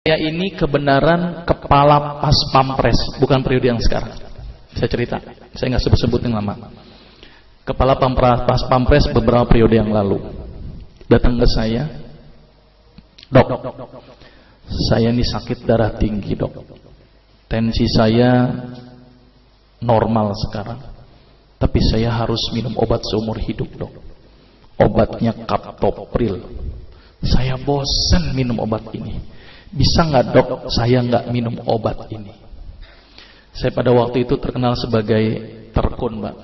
Saya ini kebenaran kepala pas pampres, bukan periode yang sekarang. Saya cerita, saya nggak sebut-sebut yang lama. Kepala pas pampres beberapa periode yang lalu datang ke saya, dok, saya ini sakit darah tinggi dok, tensi saya normal sekarang, tapi saya harus minum obat seumur hidup dok. Obatnya kaptopril. Saya bosan minum obat ini. Bisa nggak dok saya nggak minum obat ini? Saya pada waktu itu terkenal sebagai terkun, Mbak,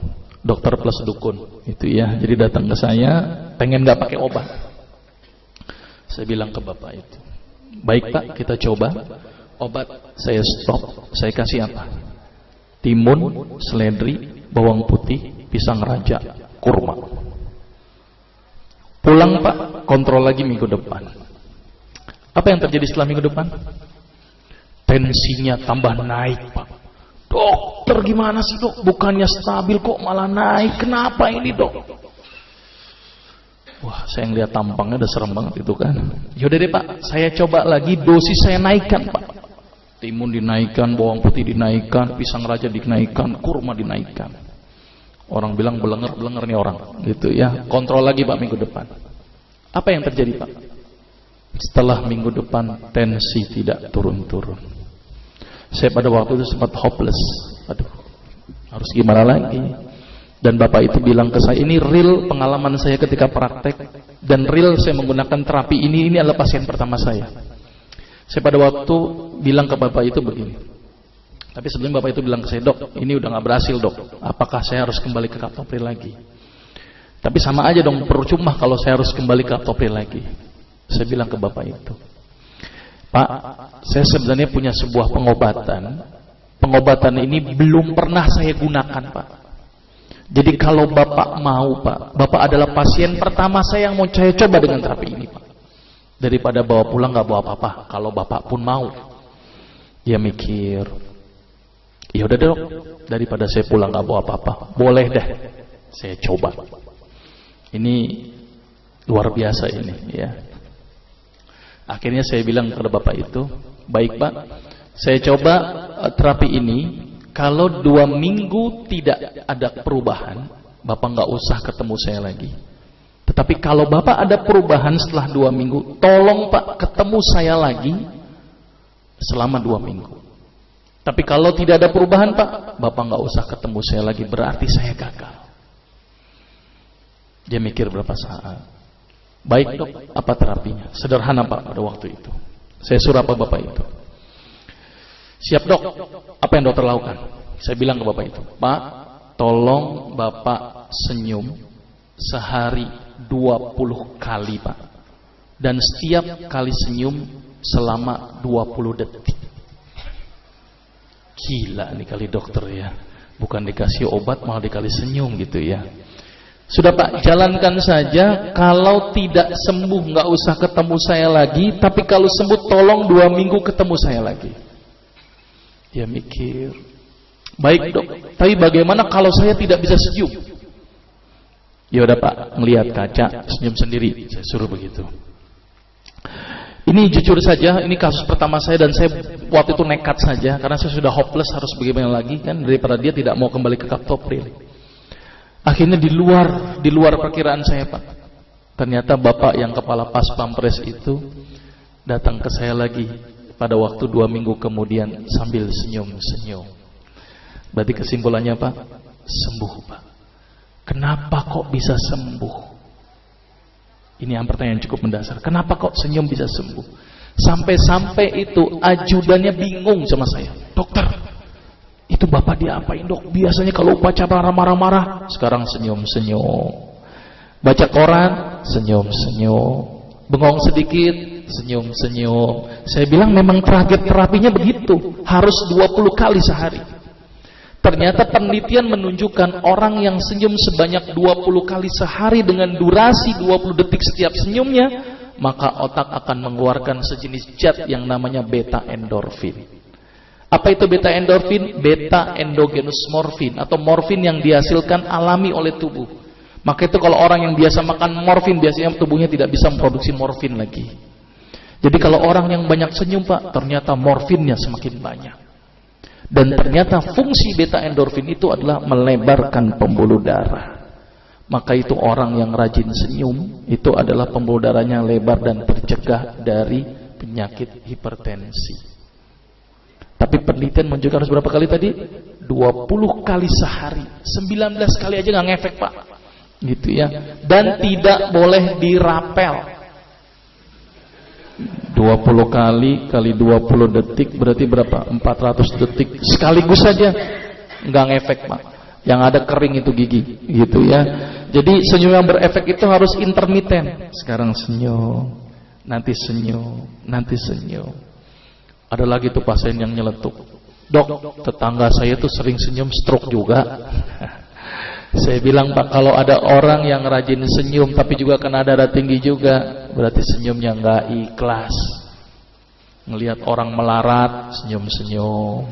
dokter plus dukun itu ya. Jadi datang ke saya pengen nggak pakai obat. Saya bilang ke bapak itu, baik pak, kita coba. Obat saya stop, saya kasih apa? Timun, seledri, bawang putih, pisang raja, kurma. Pulang pak, kontrol lagi minggu depan. Apa yang terjadi setelah minggu depan? Tensinya tambah naik pak. Dokter gimana sih dok? Bukannya stabil kok malah naik. Kenapa ini dok? Wah, saya ngeliat tampangnya udah serem banget itu kan. Yaudah deh pak, saya coba lagi, dosis saya naikkan pak. Timun dinaikkan, bawang putih dinaikkan, pisang raja dinaikkan, kurma dinaikkan. Orang bilang belenger nih orang gitu ya. Kontrol lagi pak minggu depan. Apa yang terjadi pak? Setelah minggu depan tensi tidak turun-turun. Saya pada waktu itu sempat hopeless. Aduh, harus gimana lagi? Dan bapak itu bilang ke saya, ini real pengalaman saya ketika praktek, dan real saya menggunakan terapi ini adalah pasien pertama saya. Saya pada waktu bilang ke bapak itu begini. Tapi sebelum bapak itu bilang ke saya, dok, ini udah gak berhasil dok. Apakah saya harus kembali ke kaptopril lagi? Tapi sama aja dong, percuma kalau saya harus kembali ke kaptopril lagi. Saya bilang ke bapak itu, Pak, saya sebenarnya punya sebuah pengobatan. Pengobatan ini belum pernah saya gunakan pak. Jadi kalau bapak mau pak, bapak adalah pasien pertama saya yang mau saya coba dengan terapi ini pak. Daripada bawa pulang gak bawa apa-apa, kalau bapak pun mau. Dia mikir, ya udah dok, daripada saya pulang gak bawa apa-apa, boleh deh saya coba. Ini luar biasa ini ya. Akhirnya saya bilang kepada bapak itu, baik pak, saya coba terapi ini. Kalau 2 minggu tidak ada perubahan, bapak nggak usah ketemu saya lagi. Tetapi kalau bapak ada perubahan setelah 2 minggu, tolong pak ketemu saya lagi selama 2 minggu. Tapi kalau tidak ada perubahan pak, bapak nggak usah ketemu saya lagi, berarti saya gagal. Dia mikir berapa saat. Baik dok, apa terapinya? Sederhana pak pada waktu itu. Saya suruh apa bapak itu? Siap dok, apa yang dokter lakukan? Saya bilang ke bapak itu, Pak, tolong bapak senyum sehari 20 kali pak. Dan setiap kali senyum selama 20 detik. Gila nih kali dokter ya. Bukan dikasih obat malah dikali senyum gitu ya. Sudah pak, jalankan saja. Kalau tidak sembuh nggak usah ketemu saya lagi. Tapi kalau sembuh tolong 2 minggu ketemu saya lagi. Dia mikir, baik dok, tapi bagaimana kalau saya tidak bisa senyum? Ya udah pak, ngelihat kaca senyum sendiri. Saya suruh begitu. Ini jujur saja, ini kasus pertama saya, dan saya waktu itu nekat saja karena saya sudah hopeless, harus bagaimana lagi kan, daripada dia tidak mau kembali ke kaptopril. Akhirnya di luar perkiraan saya pak. Ternyata bapak yang kepala pas pampres itu datang ke saya lagi pada waktu 2 minggu kemudian sambil senyum-senyum. Berarti kesimpulannya pak, sembuh pak. Kenapa kok bisa sembuh? Ini yang pertanyaan cukup mendasar. Kenapa kok senyum bisa sembuh? Sampai-sampai itu ajudannya bingung sama saya. Dokter, itu bapak diapain dok? Biasanya kalau upacara marah-marah, sekarang senyum-senyum. Baca koran, senyum-senyum. Bengong sedikit, senyum-senyum. Saya bilang memang target terapinya begitu, harus 20 kali sehari. Ternyata penelitian menunjukkan orang yang senyum sebanyak 20 kali sehari dengan durasi 20 detik setiap senyumnya, maka otak akan mengeluarkan sejenis zat yang namanya beta endorfin. Apa itu beta endorfin? Beta endogenous morfin, atau morfin yang dihasilkan alami oleh tubuh. Maka itu kalau orang yang biasa makan morfin, biasanya tubuhnya tidak bisa memproduksi morfin lagi. Jadi kalau orang yang banyak senyum Pak, ternyata morfinnya semakin banyak. Dan ternyata fungsi beta endorfin itu adalah melebarkan pembuluh darah. Maka itu orang yang rajin senyum, itu adalah pembuluh darahnya lebar dan tercegah dari penyakit hipertensi. Tapi penelitian menunjukkan harus berapa kali tadi? 20 kali sehari. 19 kali aja nggak ngefek Pak. Gitu ya. Dan tidak boleh dirapel. 20 kali 20 detik berarti berapa? 400 detik sekaligus saja nggak ngefek Pak. Yang ada kering itu gigi, gitu ya. Jadi senyum yang berefek itu harus intermiten. Sekarang senyum, nanti senyum, nanti senyum. Ada lagi tuh pasien yang nyeletuk, dok, tetangga saya tuh sering senyum stroke juga. Saya bilang Pak, kalau ada orang yang rajin senyum tapi juga kena darah tinggi juga, berarti senyumnya nggak ikhlas. Ngelihat orang melarat, senyum-senyum.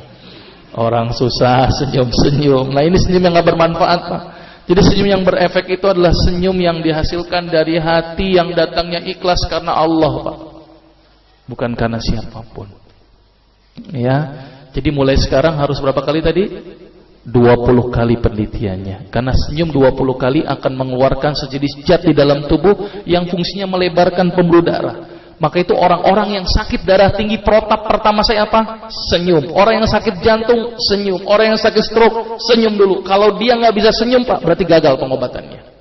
Orang susah, senyum-senyum. Nah ini senyum yang nggak bermanfaat Pak. Jadi senyum yang berefek itu adalah senyum yang dihasilkan dari hati yang datangnya ikhlas karena Allah Pak, bukan karena siapapun. Ya, jadi mulai sekarang harus berapa kali tadi? 20 kali penelitiannya. Karena senyum 20 kali akan mengeluarkan sejenis zat di dalam tubuh yang fungsinya melebarkan pembuluh darah. Maka itu orang-orang yang sakit darah tinggi, protap pertama saya apa? Senyum. Orang yang sakit jantung, senyum. Orang yang sakit stroke, senyum dulu. Kalau dia nggak bisa senyum Pak, berarti gagal pengobatannya.